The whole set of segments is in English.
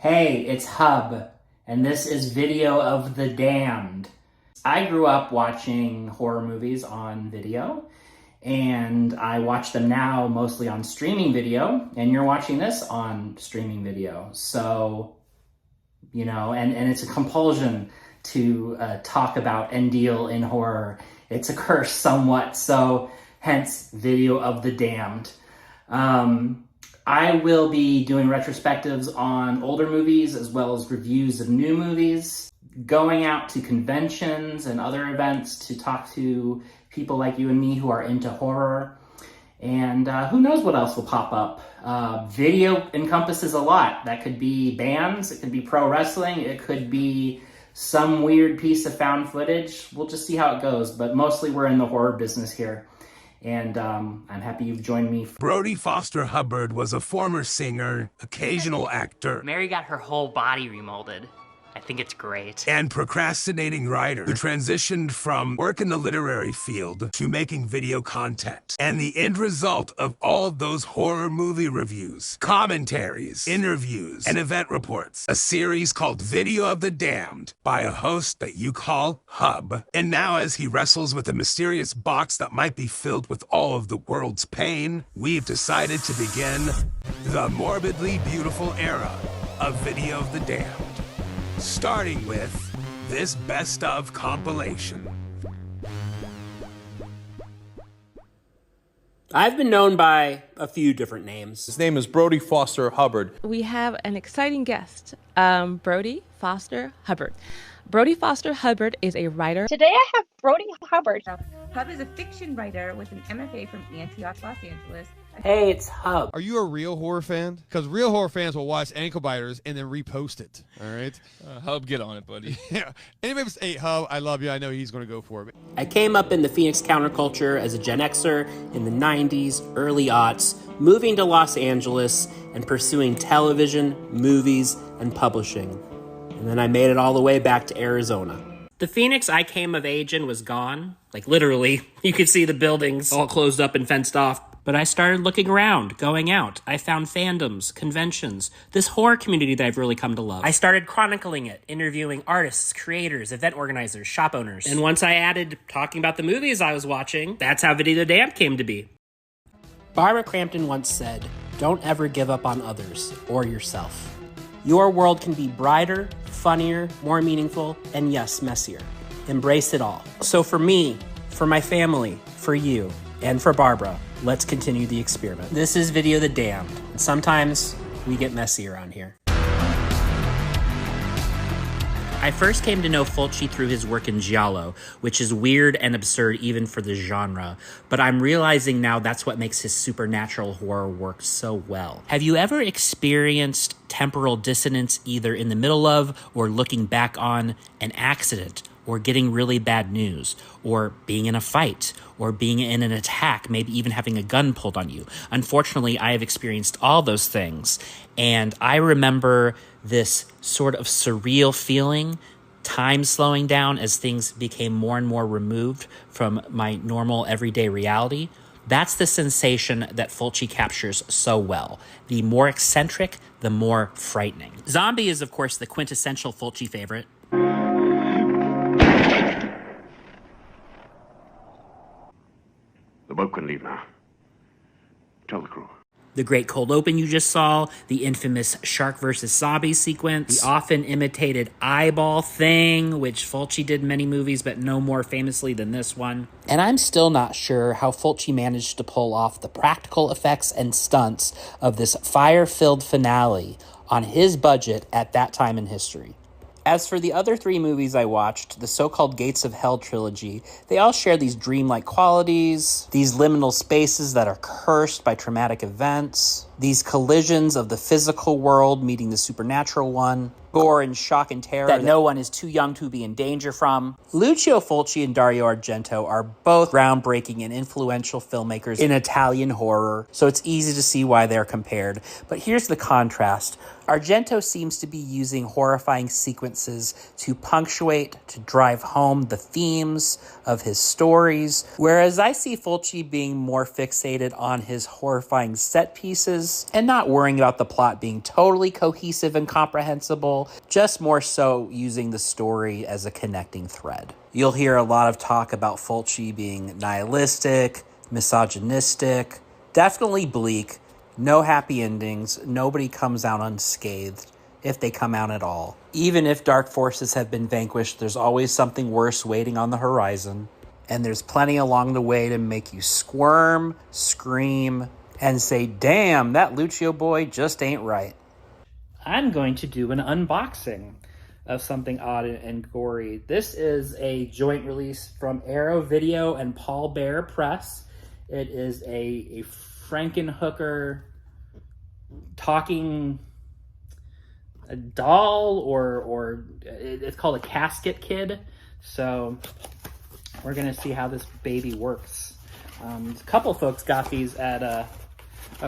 Hey, it's Hub, and this is Video of the Damned. I grew up watching horror movies on video, and I watch them now mostly on streaming video, and you're watching this on streaming video. So, and it's a compulsion to talk about and deal in horror. It's a curse somewhat, so hence Video of the Damned. I will be doing retrospectives on older movies as well as reviews of new movies, going out to conventions and other events to talk to people like you and me who are into horror. And who knows what else will pop up. Video encompasses a lot. That could be bands, it could be pro wrestling, it could be some weird piece of found footage. We'll just see how it goes, but mostly we're in the horror business here. And I'm happy you've joined me. Brodie Foster Hubbard was a former singer, occasional actor, Mary got her whole body remolded. I think it's great. and procrastinating writer who transitioned from work in the literary field to making video content. And the end result of all those horror movie reviews, commentaries, interviews, and event reports, a series called Video of the Damned by a host that you call Hub. And now as he wrestles with a mysterious box that might be filled with all of the world's pain, we've decided to begin the Morbidly Beautiful era of Video of the Damned. Starting with this best of compilation. I've been known by a few different names. His name is Brodie Foster Hubbard. We have an exciting guest, Brodie Foster Hubbard. Brodie Foster Hubbard is a writer. Today I have Brodie Hubbard. Hub is a fiction writer with an MFA from Antioch, Los Angeles. Hey, it's Hub. Are you a real horror fan? Because real horror fans will watch Ankle Biters and then repost it. All right? Hub, get on it, buddy. Yeah. Anybody say, hey, Hub, I love you. I know he's going to go for it. I came up in the Phoenix counterculture as a Gen Xer in the 90s, early aughts, moving to Los Angeles and pursuing television, movies, and publishing. And then I made it all the way back to Arizona. The Phoenix I came of age in was gone. Like, literally. You could see the buildings all closed up and fenced off. But I started looking around, going out. I found fandoms, conventions, this horror community that I've really come to love. I started chronicling it, interviewing artists, creators, event organizers, shop owners. And once I added talking about the movies I was watching, that's how Video of the Damned came to be. Barbara Crampton once said, "Don't ever give up on others or yourself. Your world can be brighter, funnier, more meaningful, and yes, messier. Embrace it all." So for me, for my family, for you, and for Barbara, let's continue the experiment. This is Video of the Damned, and sometimes we get messy around here. I first came to know Fulci through his work in giallo, which is weird and absurd even for the genre, but I'm realizing now that's what makes his supernatural horror work so well. Have you ever experienced temporal dissonance either in the middle of or looking back on an accident, or getting really bad news, or being in a fight, or being in an attack, maybe even having a gun pulled on you? Unfortunately, I have experienced all those things, and I remember this sort of surreal feeling, time slowing down as things became more and more removed from my normal everyday reality. That's the sensation that Fulci captures so well. The more eccentric, the more frightening. Zombie is, of course, the quintessential Fulci favorite. The boat can leave now. Tell the crew. The great cold open you just saw, the infamous shark versus zombie sequence, the often imitated eyeball thing, which Fulci did in many movies, but no more famously than this one. And I'm still not sure how Fulci managed to pull off the practical effects and stunts of this fire-filled finale on his budget at that time in history. As for the other three movies I watched, the so-called Gates of Hell trilogy, they all share these dreamlike qualities, these liminal spaces that are cursed by traumatic events, these collisions of the physical world meeting the supernatural one. gore and shock and terror that no one is too young to be in danger from. Lucio Fulci and Dario Argento are both groundbreaking and influential filmmakers in Italian horror, so it's easy to see why they're compared. But here's the contrast. Argento seems to be using horrifying sequences to punctuate, to drive home the themes of his stories, whereas I see Fulci being more fixated on his horrifying set pieces and not worrying about the plot being totally cohesive and comprehensible, just more so using the story as a connecting thread. You'll hear a lot of talk about Fulci being nihilistic, misogynistic, definitely bleak, no happy endings, nobody comes out unscathed, if they come out at all. Even if dark forces have been vanquished, there's always something worse waiting on the horizon. And there's plenty along the way to make you squirm, scream, and say, damn, that Lucio boy just ain't right. I'm going to do an unboxing of something odd and gory. This is a joint release from Arrow Video and Paul Bear Press. It is a Frankenhooker talking a doll, or it's called a casket kid. So we're gonna see how this baby works. A couple folks got these at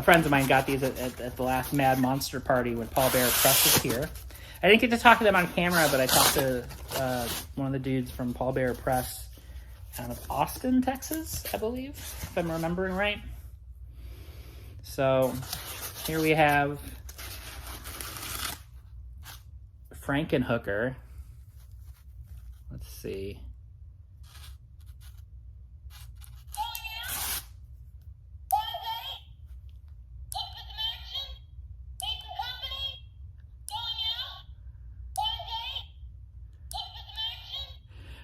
friends of mine got these at the last Mad Monster party when Paul Bear Press was here. I didn't get to talk to them on camera, but I talked to one of the dudes from Paul Bear Press out of Austin, Texas, I believe, if I'm remembering right. So here we have Frankenhooker. Let's see.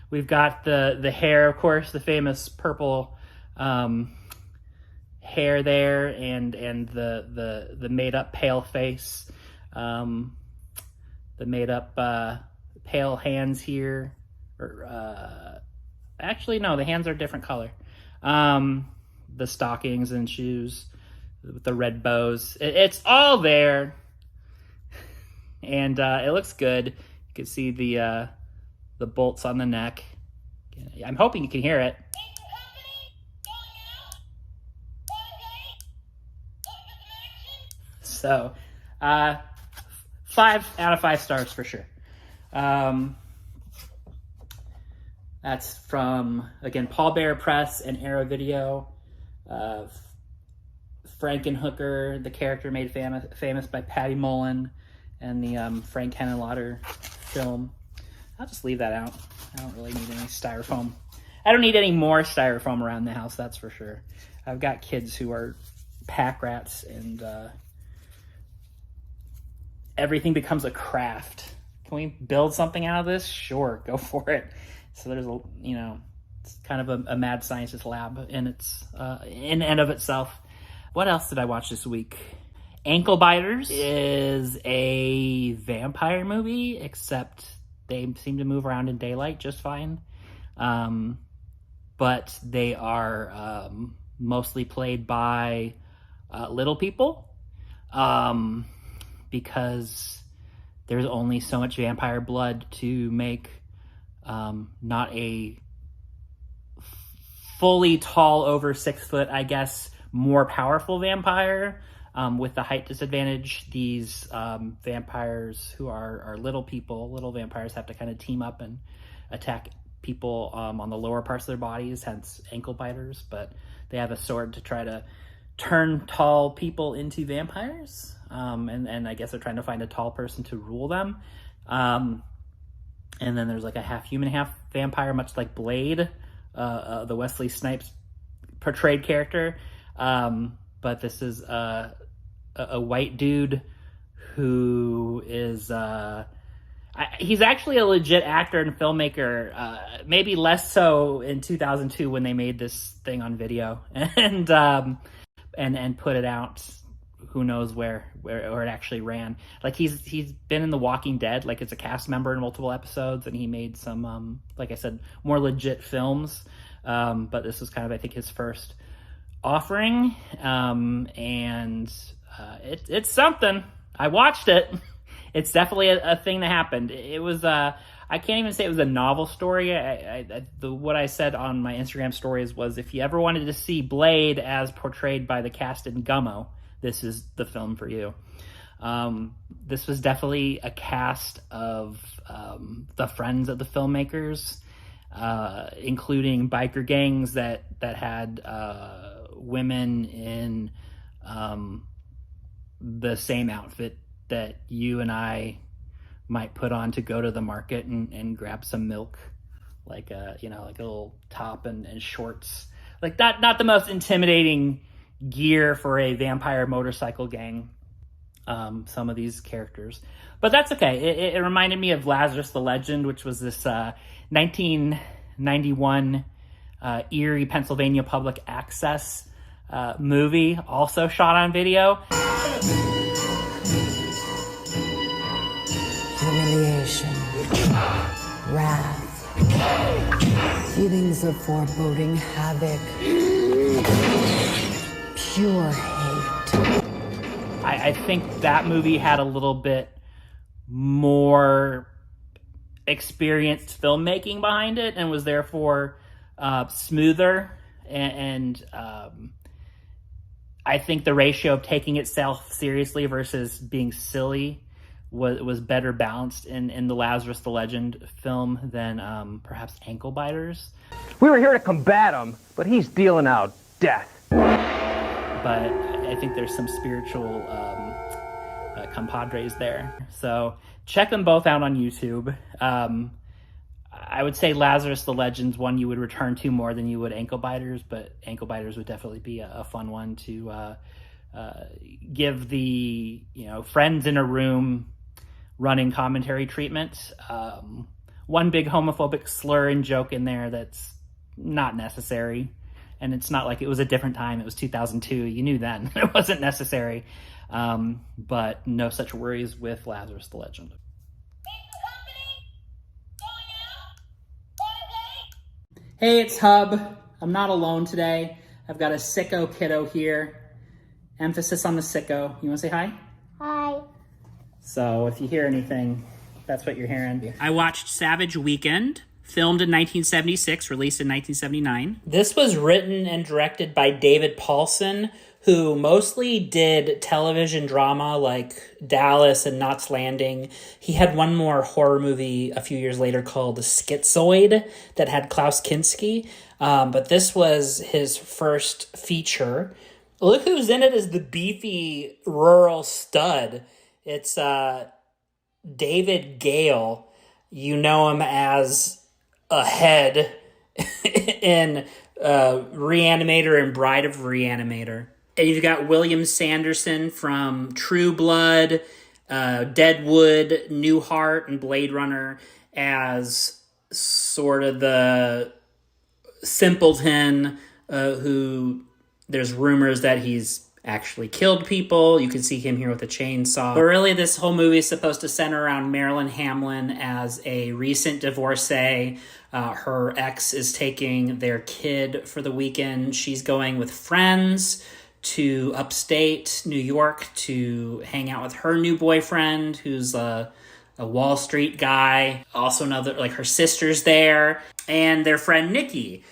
We've got the hair, of course, the famous purple hair there, and the made up pale face, the made up pale hands here. Or actually, no, the hands are a different color. The stockings and shoes with the red bows. It's all there, and it looks good. You can see the bolts on the neck. I'm hoping you can hear it. So, 5 out of 5 stars for sure. That's from, again, Paul Bear Press and Arrow Video. Frankenhooker, the character made famous by Patty Mullen, and the Frank Henenlotter film. I'll just leave that out. I don't really need any styrofoam. I don't need any more styrofoam around the house, that's for sure. I've got kids who are pack rats, and everything becomes a craft. Can we build something out of this? Sure, go for it. So there's a, it's kind of a mad scientist lab in and of itself. What else did I watch this week? Ankle Biters is a vampire movie, except they seem to move around in daylight just fine. But they are mostly played by little people, because there's only so much vampire blood to make not a fully tall, over 6 foot, I guess, more powerful vampire. With the height disadvantage, these vampires who are little people, little vampires, have to kind of team up and attack people on the lower parts of their bodies, hence ankle biters. But they have a sword to try to turn tall people into vampires. And I guess they're trying to find a tall person to rule them. And then there's like a half human, half vampire, much like Blade, the Wesley Snipes portrayed character. But this is a white dude who is he's actually a legit actor and filmmaker, maybe less so in 2002 when they made this thing on video and put it out. Who knows where it actually ran. Like he's been in The Walking Dead, like it's a cast member in multiple episodes, and he made some like I said, more legit films, but this was kind of, I think, his first offering, and it's something. I watched it. it's definitely a thing that happened. It was I can't even say it was a novel story. What I said on my Instagram stories was, if you ever wanted to see Blade as portrayed by the cast in Gummo, this is the film for you. This was definitely a cast of the friends of the filmmakers, including biker gangs that had women in the same outfit that you and I might put on to go to the market and grab some milk, like a little top and shorts. Like that, not the most intimidating gear for a vampire motorcycle gang. Some of these characters, but that's okay. It reminded me of Lazarus the Legend, which was this 1991 Erie, Pennsylvania public access movie, also shot on video. Humiliation, wrath, feelings of foreboding havoc, pure hate. I think that movie had a little bit more experienced filmmaking behind it and was therefore smoother. And I think the ratio of taking itself seriously versus being silly was better balanced in the Lazarus the Legend film than perhaps Ankle Biters. We were here to combat him, but he's dealing out death. But I think there's some spiritual compadres there. So check them both out on YouTube. I would say Lazarus the Legend's one you would return to more than you would Ankle Biters, but Ankle Biters would definitely be a fun one to give the friends in a room running commentary treatment. One big homophobic slur and joke in there that's not necessary. And it's not like it was a different time. It was 2002. You knew then it wasn't necessary. But no such worries with Lazarus the Legend. Hey, it's Hub. I'm not alone today. I've got a sicko kiddo here. Emphasis on the sicko. You want to say hi? Hi. So if you hear anything, that's what you're hearing. I watched Savage Weekend, filmed in 1976, released in 1979. This was written and directed by David Paulson, who mostly did television drama like Dallas and Knots Landing. He had one more horror movie a few years later called Schizoid that had Klaus Kinski. But this was his first feature. Look who's in it as the beefy rural stud. It's David Gale. You know him as a head in Reanimator and Bride of Reanimator. And you've got William Sanderson from True Blood, Deadwood, Newhart, and Blade Runner as sort of the simpleton who there's rumors that he's actually killed people. You can see him here with a chainsaw. But really, this whole movie is supposed to center around Marilyn Hamlin as a recent divorcee. Her ex is taking their kid for the weekend. She's going with friends to upstate New York to hang out with her new boyfriend, who's a Wall Street guy. Also another, like her sister's there, and their friend Nikki.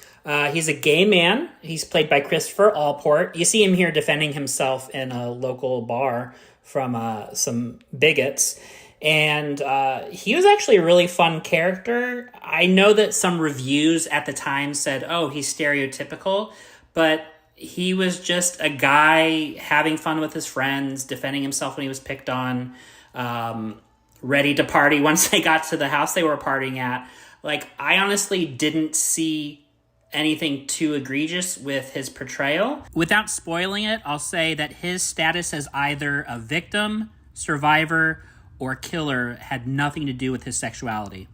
He's a gay man. He's played by Christopher Allport. You see him here defending himself in a local bar from some bigots. And he was actually a really fun character. I know that some reviews at the time said, oh, he's stereotypical, but he was just a guy having fun with his friends, defending himself when he was picked on, ready to party once they got to the house they were partying at. Like, I honestly didn't see anything too egregious with his portrayal. Without spoiling it, I'll say that his status as either a victim, survivor, or killer had nothing to do with his sexuality.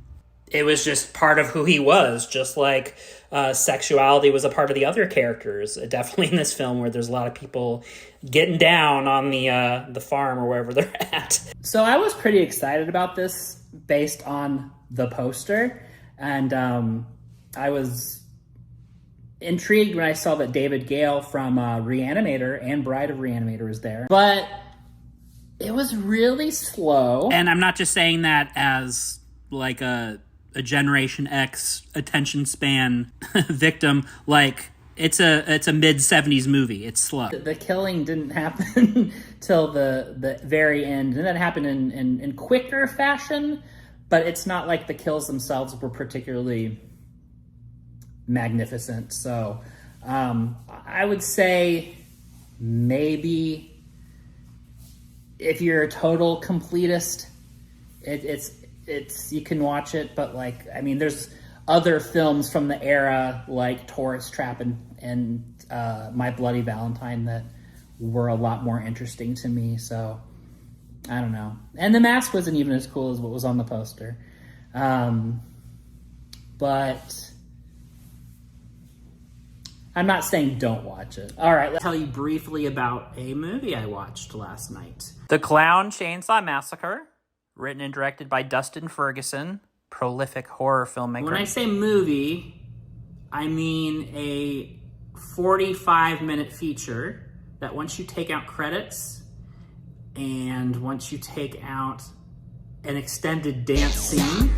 It was just part of who he was, just like sexuality was a part of the other characters. Definitely in this film where there's a lot of people getting down on the farm or wherever they're at. So I was pretty excited about this based on the poster. And I was intrigued when I saw that David Gale from Reanimator and Bride of Reanimator is there. But It was really slow. And I'm not just saying that as like a Generation X attention span victim. Like, it's a mid-70s movie. It's slow. The killing didn't happen till the very end, and that happened in quicker fashion, but it's not like the kills themselves were particularly magnificent. So I would say maybe if you're a total completist, it's you can watch it, but like, I mean, there's other films from the era like Tourist Trap and My Bloody Valentine that were a lot more interesting to me. So I don't know. And The Mask wasn't even as cool as what was on the poster. But I'm not saying don't watch it. All right, let's tell you briefly about a movie I watched last night. The Clown Chainsaw Massacre, written and directed by Dustin Ferguson, prolific horror filmmaker. When I say movie, I mean a 45-minute feature that once you take out credits and once you take out an extended dance scene,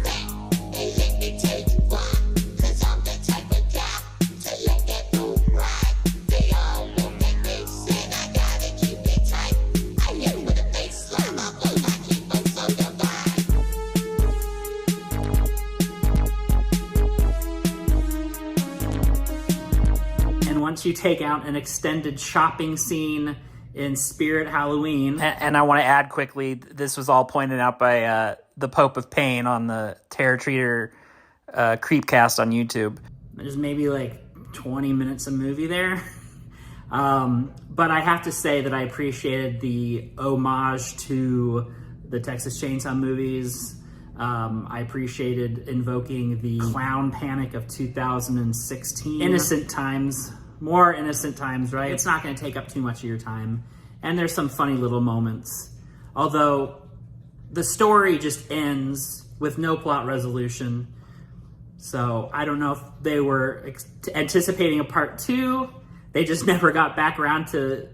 once you take out an extended shopping scene in Spirit Halloween. And I want to add quickly, this was all pointed out by the Pope of Pain on the Terror Treater Creepcast on YouTube. There's maybe like 20 minutes of movie there. But I have to say that I appreciated the homage to the Texas Chainsaw movies. I appreciated invoking the clown panic of 2016. Innocent times. More innocent times, right? It's not going to take up too much of your time. And there's some funny little moments. Although the story just ends with no plot resolution. So I don't know if they were anticipating a part 2. They just never got back around to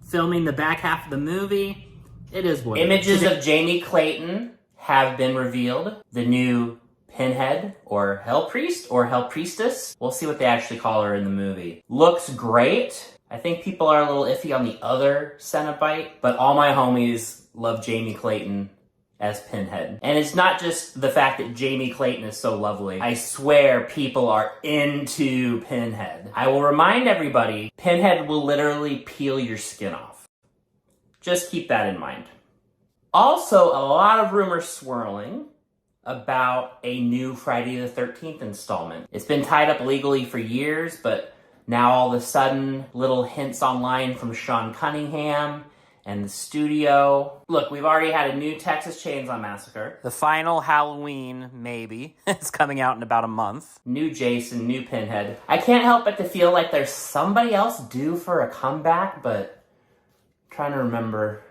filming the back half of the movie. It is what Images of Jamie Clayton have been revealed. The new Pinhead, or Hell Priest, or Hell Priestess. We'll see what they actually call her in the movie. Looks great. I think people are a little iffy on the other Cenobite, but all my homies love Jamie Clayton as Pinhead. And it's not just the fact that Jamie Clayton is so lovely. I swear people are into Pinhead. I will remind everybody, Pinhead will literally peel your skin off. Just keep that in mind. Also, a lot of rumors swirling about a new Friday the 13th installment. It's been tied up legally for years, but now all of a sudden, little hints online from Sean Cunningham and the studio. Look, we've already had a new Texas Chainsaw Massacre. The final Halloween, maybe. It's coming out in about a month. New Jason, new Pinhead. I can't help but to feel like there's somebody else due for a comeback, but I'm trying to remember.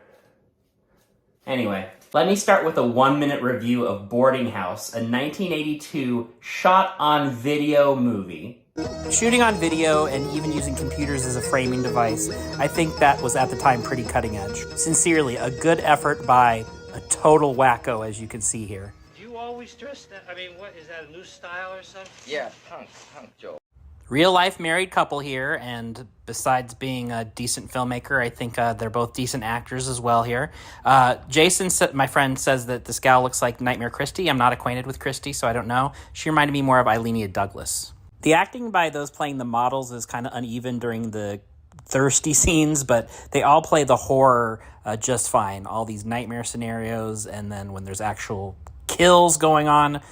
Anyway, let me start with a 1-minute review of Boarding House, a 1982 shot-on-video movie. Shooting on video and even using computers as a framing device, I think that was at the time pretty cutting edge. Sincerely, a good effort by a total wacko, as you can see here. Do you always dress that? I mean, what, is that a new style or something? Yeah, punk Joe. Real-life married couple here, and besides being a decent filmmaker, I think they're both decent actors as well here. Jason, my friend, says that this gal looks like Nightmare Christie. I'm not acquainted with Christie, so I don't know. She reminded me more of Eilenia Douglas. The acting by those playing the models is kind of uneven during the thirsty scenes, but they all play the horror just fine. All these nightmare scenarios, and then when there's actual kills going on,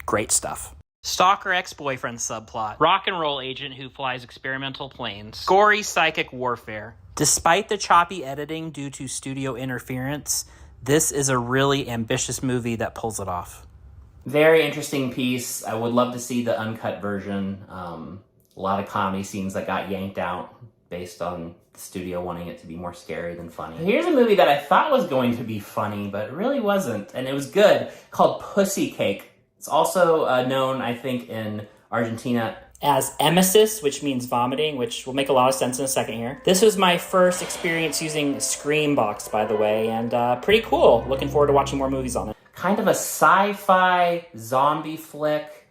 great stuff. Stalker ex-boyfriend subplot. Rock and roll agent who flies experimental planes. Gory psychic warfare. Despite the choppy editing due to studio interference, this is a really ambitious movie that pulls it off. Very interesting piece. I would love to see the uncut version. A lot of comedy scenes that got yanked out based on the studio wanting it to be more scary than funny. Here's a movie that I thought was going to be funny, but it really wasn't, and it was good, called Pussy Cake. It's also known, I think, in Argentina as emesis, which means vomiting, which will make a lot of sense in a second here. This was my first experience using Screambox, by the way, and pretty cool. Looking forward to watching more movies on it. Kind of a sci-fi zombie flick.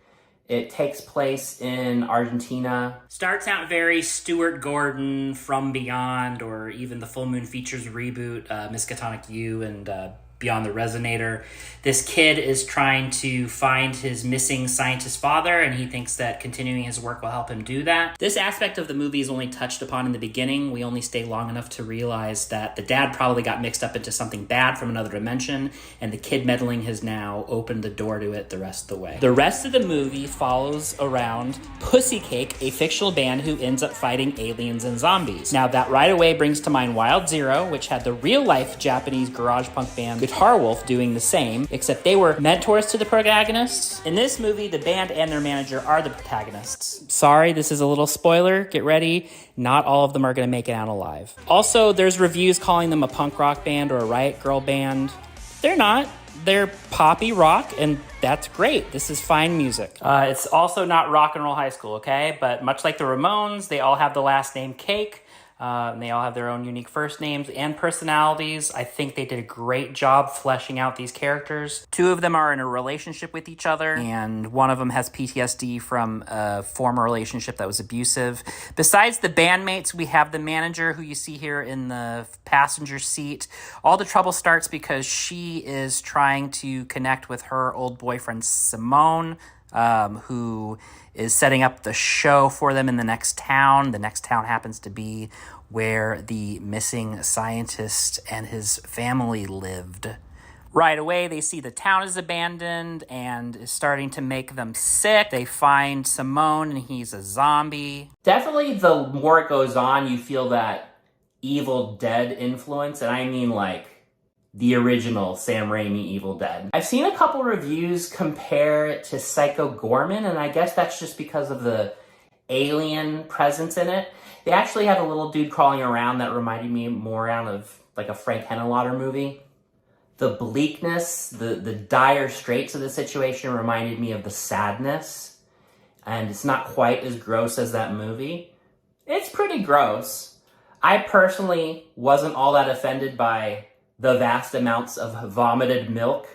It takes place in Argentina. Starts out very Stuart Gordon, From Beyond, or even the Full Moon Features reboot, Miskatonic U and Beyond the Resonator. This kid is trying to find his missing scientist father, and he thinks that continuing his work will help him do that. This aspect of the movie is only touched upon in the beginning. We only stay long enough to realize that the dad probably got mixed up into something bad from another dimension, and the kid meddling has now opened the door to it the rest of the way. The rest of the movie follows around Pussy Cake, a fictional band who ends up fighting aliens and zombies. Now that right away brings to mind Wild Zero, which had the real-life Japanese garage punk band Guitar Wolf doing the same, except they were mentors to the protagonists. In this movie, the band and their manager are the protagonists. Sorry, this is a little spoiler. Get ready. Not all of them are going to make it out alive. Also, there's reviews calling them a punk rock band or a riot girl band. They're not. They're poppy rock, and that's great. This is fine music. It's also not rock and roll high school, okay? But much like the Ramones, they all have the last name Cake. And they all have their own unique first names and personalities. I think they did a great job fleshing out these characters. Two of them are in a relationship with each other, and one of them has PTSD from a former relationship that was abusive. Besides the bandmates, we have the manager who you see here in the passenger seat. All the trouble starts because she is trying to connect with her old boyfriend, Simone, who is setting up the show for them in the next town. The next town happens to be where the missing scientist and his family lived. Right away, they see the town is abandoned and is starting to make them sick. They find Simone, and he's a zombie. Definitely, the more it goes on, you feel that Evil Dead influence, and I mean like the original Sam Raimi Evil Dead. I've seen a couple reviews compare it to Psycho Gorman, and I guess that's just because of the alien presence in it. They actually have a little dude crawling around that reminded me more out of like a Frank Henenlotter movie. The bleakness, the dire straits of the situation reminded me of The Sadness, and it's not quite as gross as that movie. It's pretty gross. I personally wasn't all that offended by the vast amounts of vomited milk,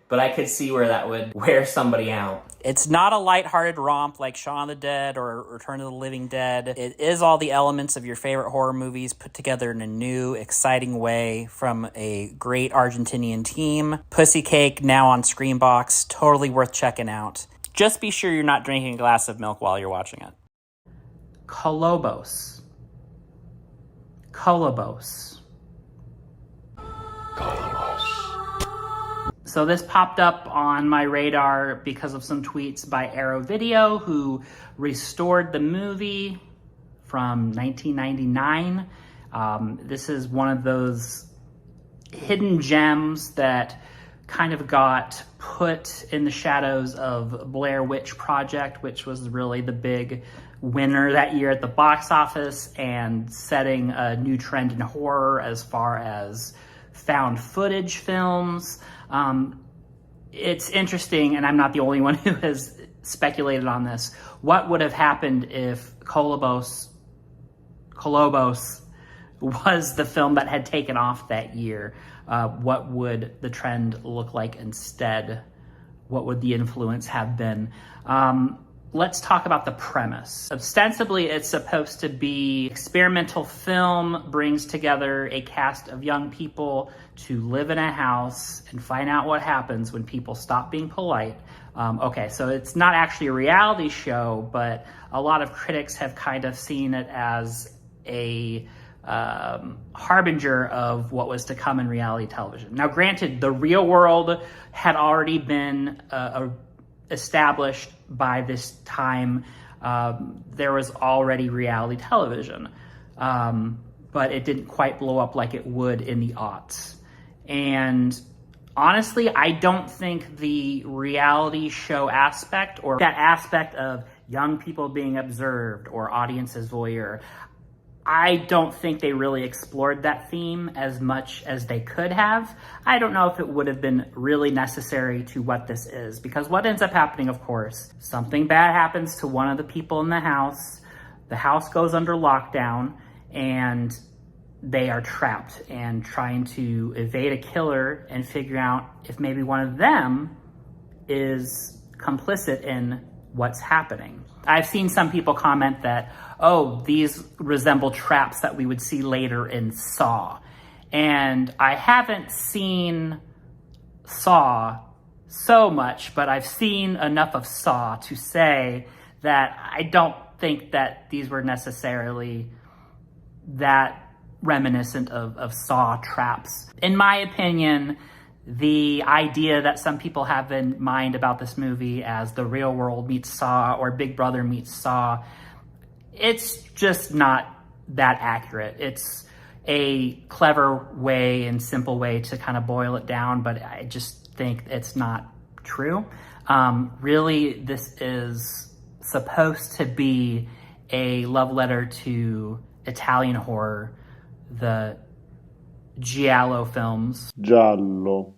but I could see where that would wear somebody out. It's not a lighthearted romp like Shaun of the Dead or Return of the Living Dead. It is all the elements of your favorite horror movies put together in a new, exciting way from a great Argentinian team. Pussy Cake, now on Screambox, totally worth checking out. Just be sure you're not drinking a glass of milk while you're watching it. Colobos. So this popped up on my radar because of some tweets by Arrow Video, who restored the movie from 1999. This is one of those hidden gems that kind of got put in the shadows of Blair Witch Project, which was really the big winner that year at the box office and setting a new trend in horror as far as found footage films. It's interesting, and I'm not the only one who has speculated on this. What would have happened if Colobos was the film that had taken off that year? What would the trend look like instead? What would the influence have been? Let's talk about the premise. Ostensibly, it's supposed to be experimental film, brings together a cast of young people to live in a house and find out what happens when people stop being polite. Okay, so it's not actually a reality show, but a lot of critics have kind of seen it as a harbinger of what was to come in reality television. Now, granted, the real world had already been established by this time. There was already reality television, but it didn't quite blow up like it would in the aughts. And honestly, I don't think the reality show aspect, or that aspect of young people being observed or audience as voyeur, I don't think they really explored that theme as much as they could have. I don't know if it would have been really necessary to what this is, because what ends up happening, of course, something bad happens to one of the people in the house goes under lockdown, and they are trapped and trying to evade a killer and figure out if maybe one of them is complicit in what's happening. I've seen some people comment that, oh, these resemble traps that we would see later in Saw. And I haven't seen Saw so much, but I've seen enough of Saw to say that I don't think that these were necessarily that reminiscent of Saw traps. In my opinion, the idea that some people have in mind about this movie as The Real World meets Saw or Big Brother meets Saw, it's just not that accurate. It's a clever way and simple way to kind of boil it down, but I just think it's not true. Really, this is supposed to be a love letter to Italian horror, the Giallo films. Giallo.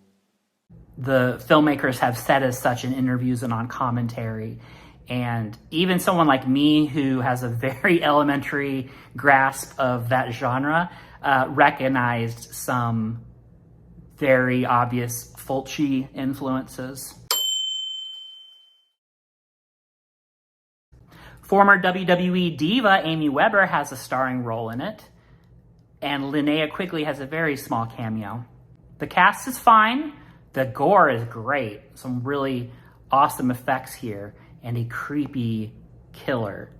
The filmmakers have said as such in interviews and on commentary. And even someone like me who has a very elementary grasp of that genre recognized some very obvious Fulci influences. Former WWE diva Amy Weber has a starring role in it, and Linnea Quigley has a very small cameo. The cast is fine. The gore is great. Some really awesome effects here and a creepy killer.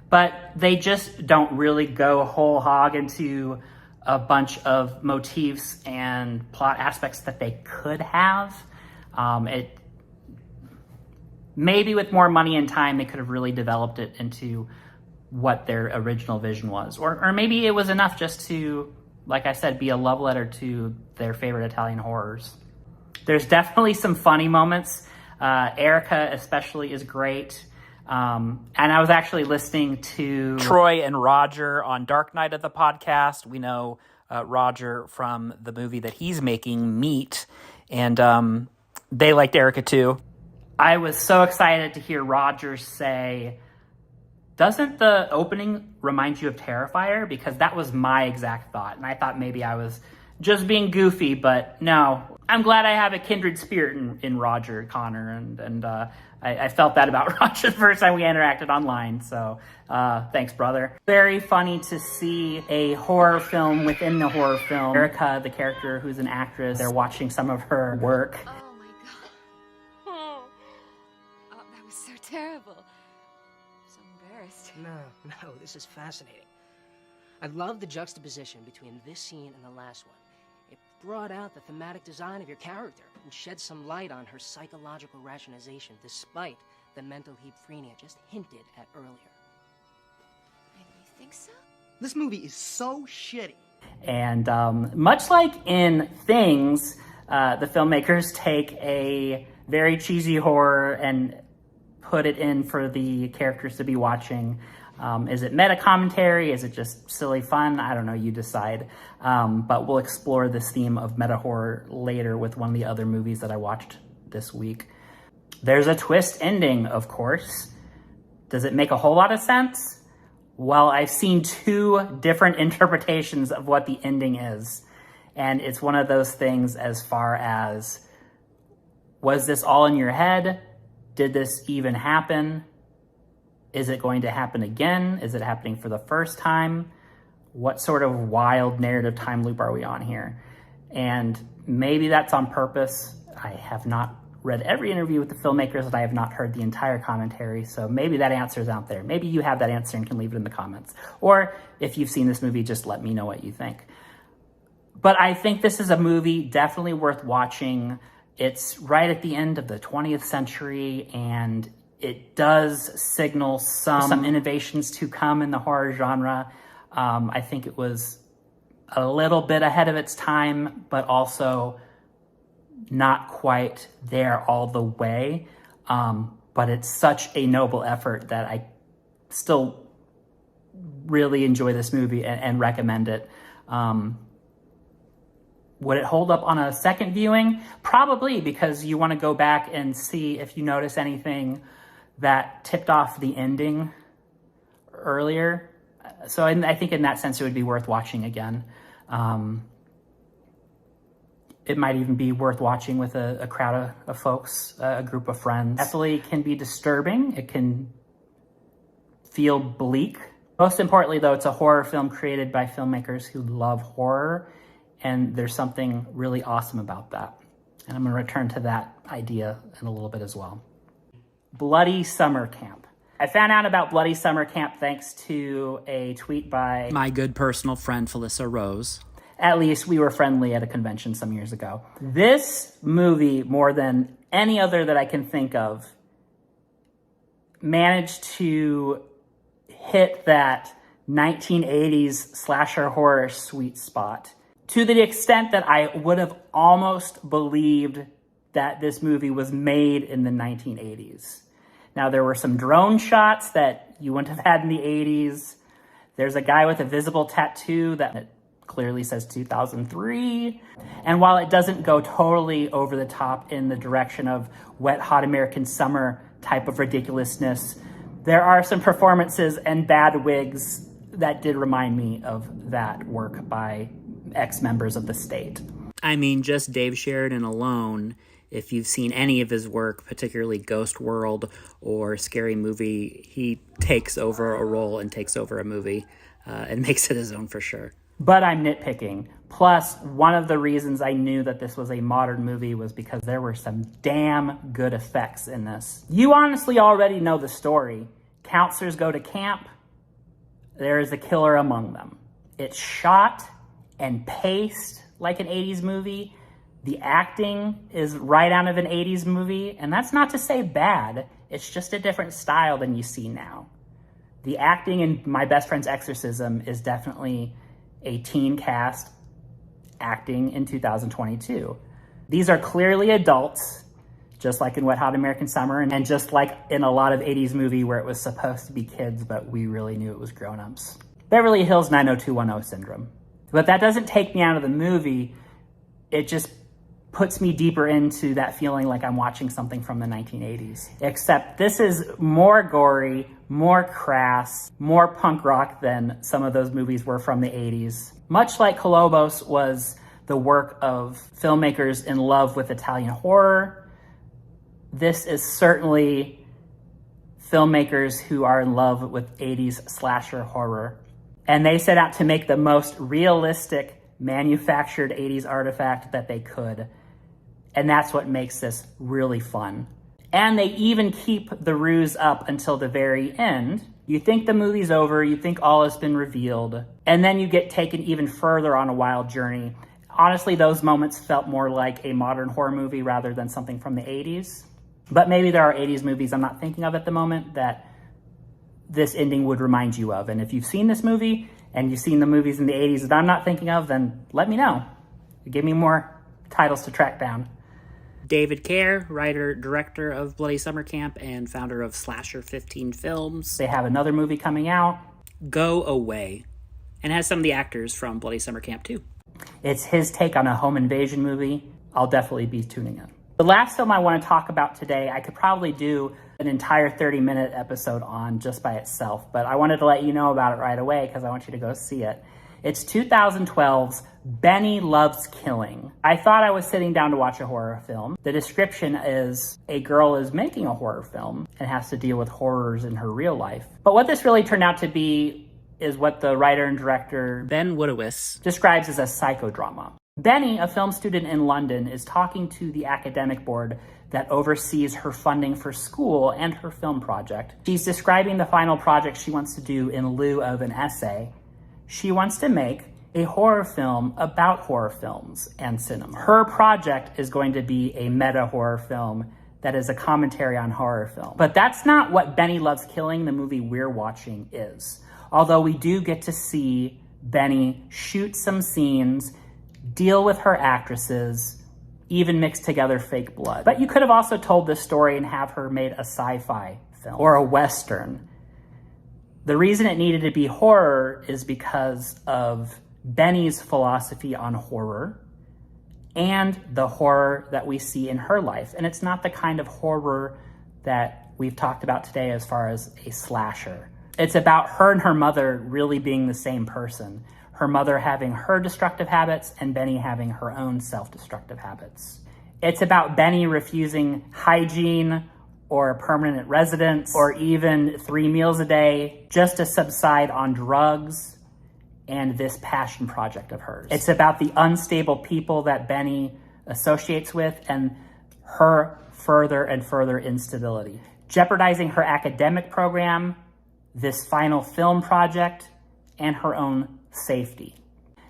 But they just don't really go whole hog into a bunch of motifs and plot aspects that they could have. Maybe with more money and time, they could have really developed it into what their original vision was. Or maybe it was enough just to, like I said, be a love letter to their favorite Italian horrors. There's definitely some funny moments. Erica especially is great. And I was actually listening to Troy and Roger on Dark Night of the podcast. We know Roger from the movie that he's making, Meat, and they liked Erica too. I was so excited to hear Roger say, doesn't the opening remind you of Terrifier? Because that was my exact thought. And I thought maybe I was just being goofy, but no. I'm glad I have a kindred spirit in Roger Connor, and I felt that about Roger the first time we interacted online, so thanks, brother. Very funny to see a horror film within the horror film. Erica, the character who's an actress, they're watching some of her work. Oh my god. Oh, that was so terrible. I'm so embarrassed. No, this is fascinating. I love the juxtaposition between this scene and the last one. It brought out the thematic design of your character and shed some light on her psychological rationalization despite the mental schizophrenia just hinted at earlier. You think so? This movie is so shitty. And much like in Things, the filmmakers take a very cheesy horror and put it in for the characters to be watching. Is it meta commentary? Is it just silly fun? I don't know, you decide. But we'll explore this theme of meta horror later with one of the other movies that I watched this week. There's a twist ending, of course. Does it make a whole lot of sense? Well, I've seen two different interpretations of what the ending is. And it's one of those things as far as, was this all in your head? Did this even happen? Is it going to happen again? Is it happening for the first time? What sort of wild narrative time loop are we on here? And maybe that's on purpose. I have not read every interview with the filmmakers, and I have not heard the entire commentary, so maybe that answer is out there. Maybe you have that answer and can leave it in the comments. Or if you've seen this movie, just let me know what you think. But I think this is a movie definitely worth watching. It's right at the end of the 20th century, and it does signal some innovations to come in the horror genre. I think it was a little bit ahead of its time, but also not quite there all the way. But it's such a noble effort that I still really enjoy this movie and recommend it. Would it hold up on a second viewing? Probably, because you want to go back and see if you notice anything that tipped off the ending earlier. So I think in that sense, it would be worth watching again. It might even be worth watching with a crowd of folks, a group of friends. Definitely can be disturbing. It can feel bleak. Most importantly, though, it's a horror film created by filmmakers who love horror, and there's something really awesome about that. And I'm going to return to that idea in a little bit as well. Bloody Summer Camp. I found out about Bloody Summer Camp thanks to a tweet by my good personal friend, Felissa Rose. At least we were friendly at a convention some years ago. This movie, more than any other that I can think of, managed to hit that 1980s slasher horror sweet spot to the extent that I would have almost believed that this movie was made in the 1980s. Now, there were some drone shots that you wouldn't have had in the 80s. There's a guy with a visible tattoo that clearly says 2003. And while it doesn't go totally over the top in the direction of Wet Hot American Summer type of ridiculousness, there are some performances and bad wigs that did remind me of that work by ex-members of the state. I mean, just Dave Sheridan alone, if you've seen any of his work, particularly Ghost World or Scary Movie, he takes over a role and takes over a movie and makes it his own for sure. But I'm nitpicking. Plus, one of the reasons I knew that this was a modern movie was because there were some damn good effects in this. You honestly already know the story. Counselors go to camp. There is a killer among them. It's shot and paced like an 80s movie. The acting is right out of an 80s movie, and that's not to say bad. It's just a different style than you see now. The acting in My Best Friend's Exorcism is definitely a teen cast acting in 2022. These are clearly adults, just like in Wet Hot American Summer, and just like in a lot of 80s movie where it was supposed to be kids, but we really knew it was grown-ups. Beverly Hills 90210 syndrome. But that doesn't take me out of the movie. It just puts me deeper into that feeling like I'm watching something from the 1980s. Except this is more gory, more crass, more punk rock than some of those movies were from the 80s. Much like Colobos was the work of filmmakers in love with Italian horror, this is certainly filmmakers who are in love with 80s slasher horror. And they set out to make the most realistic, manufactured 80s artifact that they could. And that's what makes this really fun. And they even keep the ruse up until the very end. You think the movie's over, you think all has been revealed, and then you get taken even further on a wild journey. Honestly, those moments felt more like a modern horror movie rather than something from the 80s. But maybe there are 80s movies I'm not thinking of at the moment that this ending would remind you of. And if you've seen this movie and you've seen the movies in the 80s that I'm not thinking of, then let me know. Give me more titles to track down. David Kerr, writer, director of Bloody Summer Camp, and founder of Slasher 15 Films. They have another movie coming out. Go Away. And has some of the actors from Bloody Summer Camp, too. It's his take on a home invasion movie. I'll definitely be tuning in. The last film I want to talk about today, I could probably do an entire 30-minute episode on just by itself, but I wanted to let you know about it right away because I want you to go see it. It's 2012's Benny Loves Killing. I thought I was sitting down to watch a horror film. The description is a girl is making a horror film and has to deal with horrors in her real life. But what this really turned out to be is what the writer and director Ben Woodowitz describes as a psychodrama. Benny, a film student in London, is talking to the academic board that oversees her funding for school and her film project. She's describing the final project she wants to do in lieu of an essay. She wants to make a horror film about horror films and cinema. Her project is going to be a meta horror film that is a commentary on horror film. But that's not what Benny Loves Killing, the movie we're watching, is. Although we do get to see Benny shoot some scenes, deal with her actresses, even mix together fake blood. But you could have also told this story and have her made a sci-fi film or a Western. The reason it needed to be horror is because of Benny's philosophy on horror and the horror that we see in her life. And it's not the kind of horror that we've talked about today as far as a slasher. It's about her and her mother really being the same person. Her mother having her destructive habits and Benny having her own self-destructive habits. It's about Benny refusing hygiene or a permanent residence or even 3 meals a day just to subside on drugs and this passion project of hers. It's about the unstable people that Benny associates with and her further and further instability, jeopardizing her academic program, this final film project, and her own safety.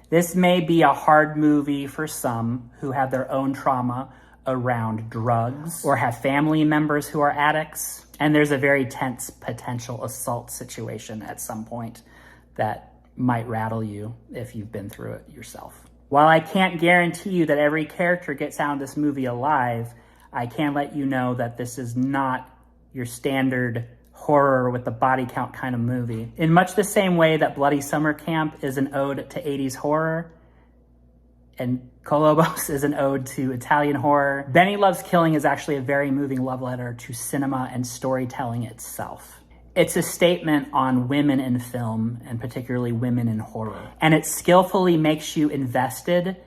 This may be a hard movie for some who have their own trauma around drugs or have family members who are addicts, and there's a very tense potential assault situation at some point that might rattle you if you've been through it yourself. While I can't guarantee you that every character gets out of this movie alive, I can let you know that this is not your standard horror with the body count kind of movie. In much the same way that Bloody Summer Camp is an ode to 80s horror and Colobos is an ode to Italian horror, Benny Loves Killing is actually a very moving love letter to cinema and storytelling itself. It's a statement on women in film, and particularly women in horror. And it skillfully makes you invested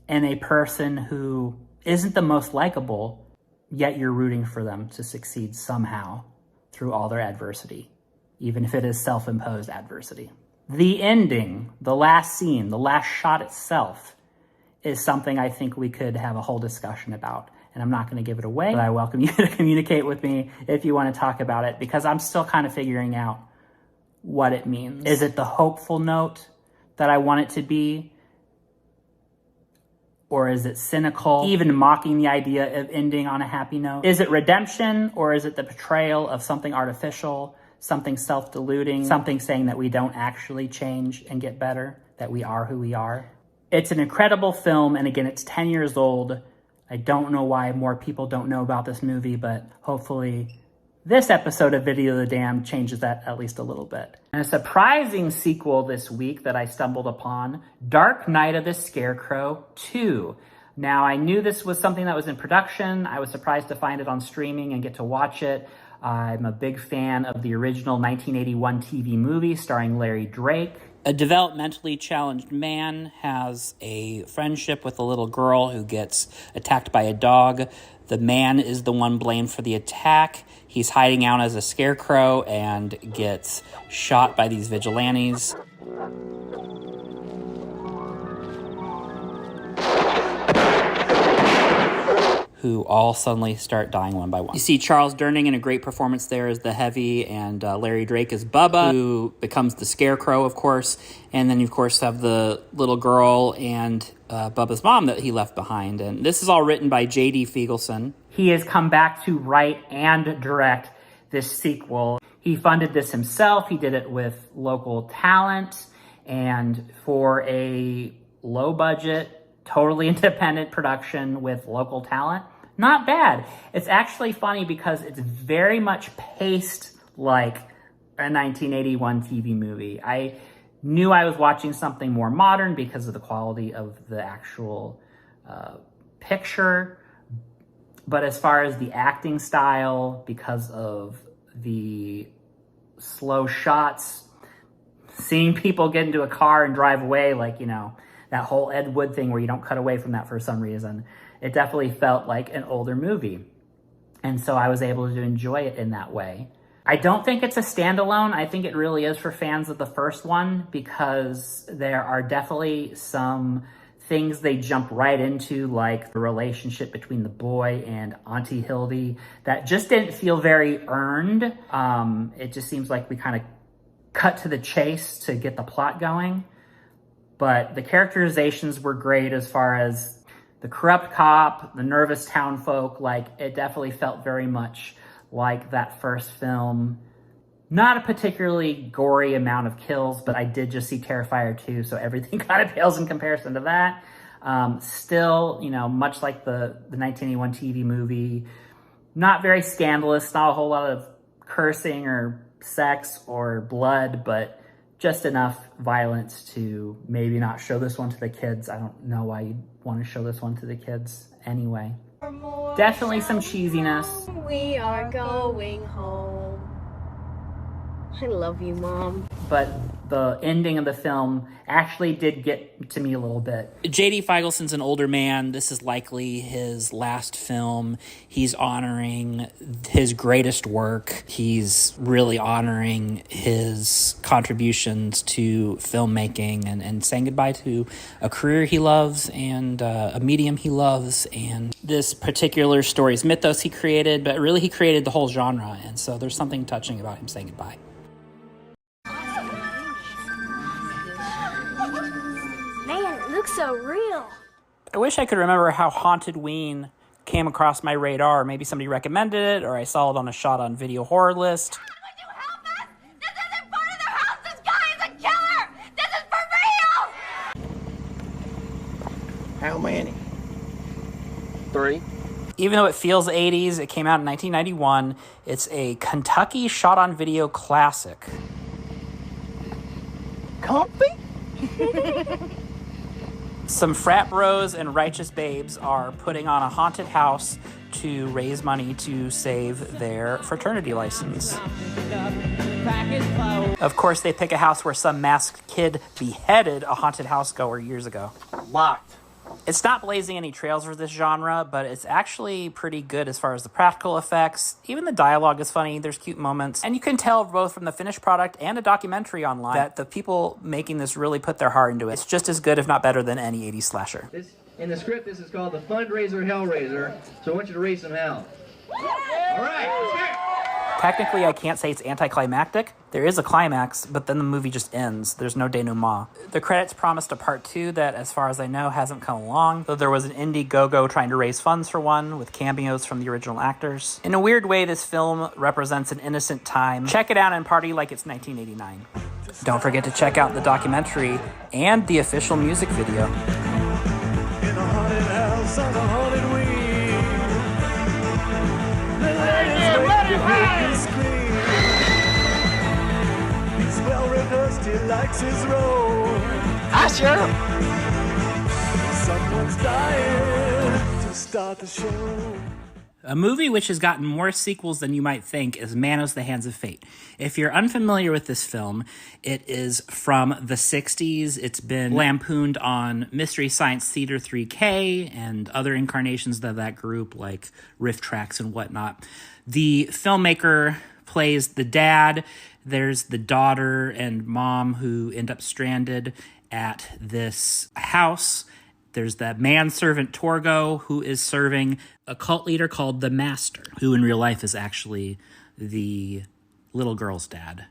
in a person who isn't the most likable, yet you're rooting for them to succeed somehow through all their adversity, even if it is self-imposed adversity. The ending, the last scene, the last shot itself is something I think we could have a whole discussion about. And I'm not going to give it away, but I welcome you to communicate with me if you want to talk about it, because I'm still kind of figuring out what it means. Is it the hopeful note that I want it to be? Or is it cynical, even mocking the idea of ending on a happy note? Is it redemption, or is it the portrayal of something artificial, something self-deluding, something saying that we don't actually change and get better, that we are who we are? It's an incredible film, and again, it's 10 years old. I don't know why more people don't know about this movie, but hopefully this episode of Video the Damned changes that at least a little bit. And a surprising sequel this week that I stumbled upon, Dark Night of the Scarecrow 2. Now, I knew this was something that was in production. I was surprised to find it on streaming and get to watch it. I'm a big fan of the original 1981 TV movie starring Larry Drake. A developmentally challenged man has a friendship with a little girl who gets attacked by a dog. The man is the one blamed for the attack. He's hiding out as a scarecrow and gets shot by these vigilantes. Who all suddenly start dying one by one. You see Charles Durning in a great performance there as the Heavy, and Larry Drake as Bubba, who becomes the Scarecrow, of course. And then you, of course, have the little girl and Bubba's mom that he left behind. And this is all written by J.D. Feigelson. He has come back to write and direct this sequel. He funded this himself. He did it with local talent, and for a low-budget, totally independent production with local talent, not bad. It's actually funny because it's very much paced like a 1981 TV movie. I knew I was watching something more modern because of the quality of the actual picture. But as far as the acting style, because of the slow shots, seeing people get into a car and drive away, like, you know, that whole Ed Wood thing where you don't cut away from that for some reason, it definitely felt like an older movie. And so I was able to enjoy it in that way. I don't think it's a standalone. I think it really is for fans of the first one, because there are definitely some things they jump right into, like the relationship between the boy and Auntie Hildy, that just didn't feel very earned. It just seems like we kind of cut to the chase to get the plot going. But the characterizations were great as far as the corrupt cop, the nervous townfolk. Like, it definitely felt very much like that first film. Not a particularly gory amount of kills, but I did just see Terrifier 2, so everything kind of pales in comparison to that. Still, you know, much like the 1981 TV movie, not very scandalous, not a whole lot of cursing or sex or blood, but just enough violence to maybe not show this one to the kids. I don't know why you'd want to show this one to the kids anyway. Definitely some cheesiness. We are going home. I love you, Mom. But the ending of the film actually did get to me a little bit. J.D. Feigelstein's an older man. This is likely his last film. He's honoring his greatest work. He's really honoring his contributions to filmmaking and saying goodbye to a career he loves and a medium he loves. And this particular story's mythos he created, but really he created the whole genre. And so there's something touching about him saying goodbye. So real. I wish I could remember how Haunted Ween came across my radar. Maybe somebody recommended it, or I saw it on a Shot on Video horror list. Would you help us? This isn't part of their house. This guy is a killer. This is for real. How many? 3. Even though it feels 80s, it came out in 1991. It's a Kentucky Shot on Video classic. Comfy? Some frat bros and righteous babes are putting on a haunted house to raise money to save their fraternity license. Of course, they pick a house where some masked kid beheaded a haunted house goer years ago. Locked. It's not blazing any trails for this genre, but it's actually pretty good as far as the practical effects. Even the dialogue is funny, there's cute moments. And you can tell both from the finished product and a documentary online that the people making this really put their heart into it. It's just as good, if not better, than any 80s slasher. In the script, this is called the Fundraiser Hellraiser, so I want you to raise some hell. All right, let's hear it. Technically, I can't say it's anticlimactic. There is a climax, but then the movie just ends. There's no denouement. The credits promised a part 2 that, as far as I know, hasn't come along, though there was an Indiegogo trying to raise funds for one, with cameos from the original actors. In a weird way, this film represents an innocent time. Check it out and party like it's 1989. Don't forget to check out the documentary and the official music video. In a haunted house on a haunted wing. He's well rehearsed, he likes his role. Hi, Sheriff. Someone's dying to start the show. A movie which has gotten more sequels than you might think is Manos: The Hands of Fate. If you're unfamiliar with this film, it is from the 60s. It's been lampooned on Mystery Science Theater 3K and other incarnations of that group like Riff Tracks and whatnot. The filmmaker plays the dad. There's the daughter and mom who end up stranded at this house. There's that manservant Torgo who is serving a cult leader called the Master, who in real life is actually the little girl's dad.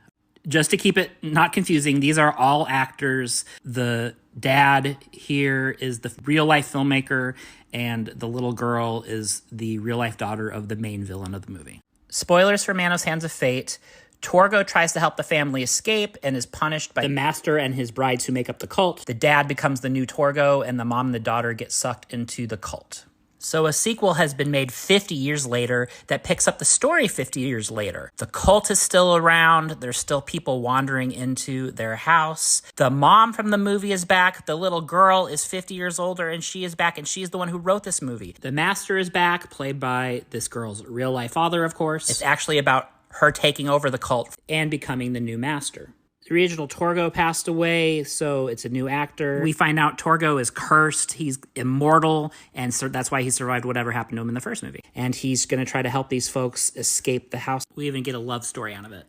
Just to keep it not confusing, these are all actors. The dad here is the real-life filmmaker, and the little girl is the real-life daughter of the main villain of the movie. Spoilers for Manos: Hands of Fate. Torgo tries to help the family escape and is punished by the Master and his brides who make up the cult. The dad becomes the new Torgo, and the mom and the daughter get sucked into the cult. So a sequel has been made 50 years later that picks up the story 50 years later. The cult is still around. There's still people wandering into their house. The mom from the movie is back. The little girl is 50 years older, and she is back, and she's the one who wrote this movie. The Master is back, played by this girl's real-life father, of course. It's actually about her taking over the cult and becoming the new Master. The original Torgo passed away, so it's a new actor. We find out Torgo is cursed. He's immortal, and so that's why he survived whatever happened to him in the first movie. And he's going to try to help these folks escape the house. We even get a love story out of it.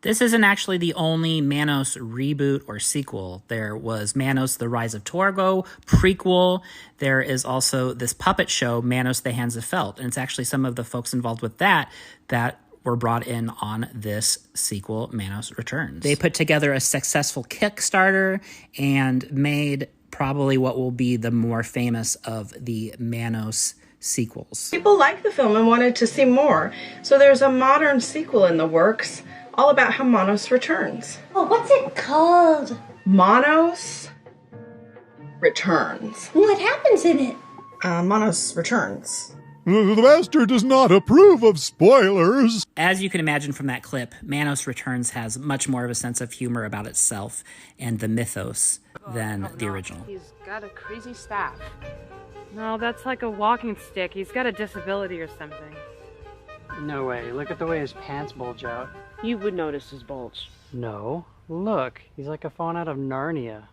This isn't actually the only Manos reboot or sequel. There was Manos: The Rise of Torgo prequel. There is also this puppet show, Manos: The Hands of Fate, and it's actually some of the folks involved with that were brought in on this sequel, Manos Returns. They put together a successful Kickstarter and made probably what will be the more famous of the Manos sequels. People liked the film and wanted to see more, so there's a modern sequel in the works all about how Manos returns. Oh, what's it called? Manos Returns. What happens in it? Manos returns. The master does not approve of spoilers. As you can imagine from that clip, Manos Returns has much more of a sense of humor about itself and the mythos than the original. He's got a crazy staff. No, that's like a walking stick. He's got a disability or something. No way. Look at the way his pants bulge out. You would notice his bulge. No. Look. He's like a fawn out of Narnia.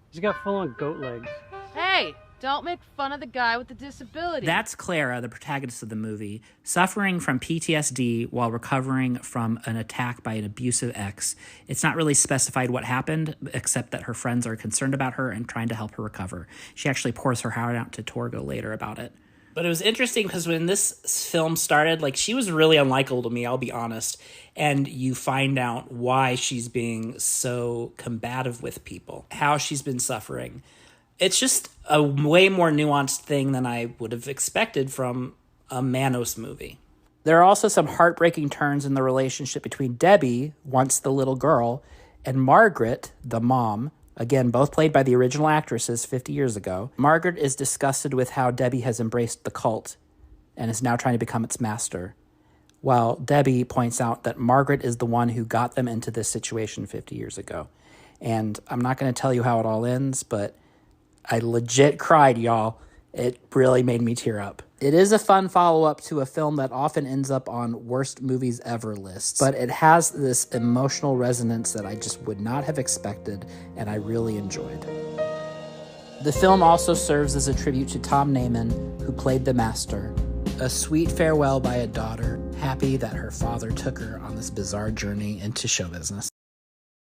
He's got full-on goat legs. Hey, don't make fun of the guy with the disability. That's Clara, the protagonist of the movie, suffering from PTSD while recovering from an attack by an abusive ex. It's not really specified what happened, except that her friends are concerned about her and trying to help her recover. She actually pours her heart out to Torgo later about it. But it was interesting because when this film started, like, she was really unlikable to me, I'll be honest. And you find out why she's being so combative with people, how she's been suffering. It's just a way more nuanced thing than I would have expected from a Manos movie. There are also some heartbreaking turns in the relationship between Debbie, once the little girl, and Margaret, the mom. Again, both played by the original actresses 50 years ago. Margaret is disgusted with how Debbie has embraced the cult and is now trying to become its master, while Debbie points out that Margaret is the one who got them into this situation 50 years ago. And I'm not going to tell you how it all ends, but I legit cried, y'all. It really made me tear up. It is a fun follow-up to a film that often ends up on worst movies ever lists, but it has this emotional resonance that I just would not have expected, and I really enjoyed. The film also serves as a tribute to Tom Naiman, who played the Master. A sweet farewell by a daughter, happy that her father took her on this bizarre journey into show business.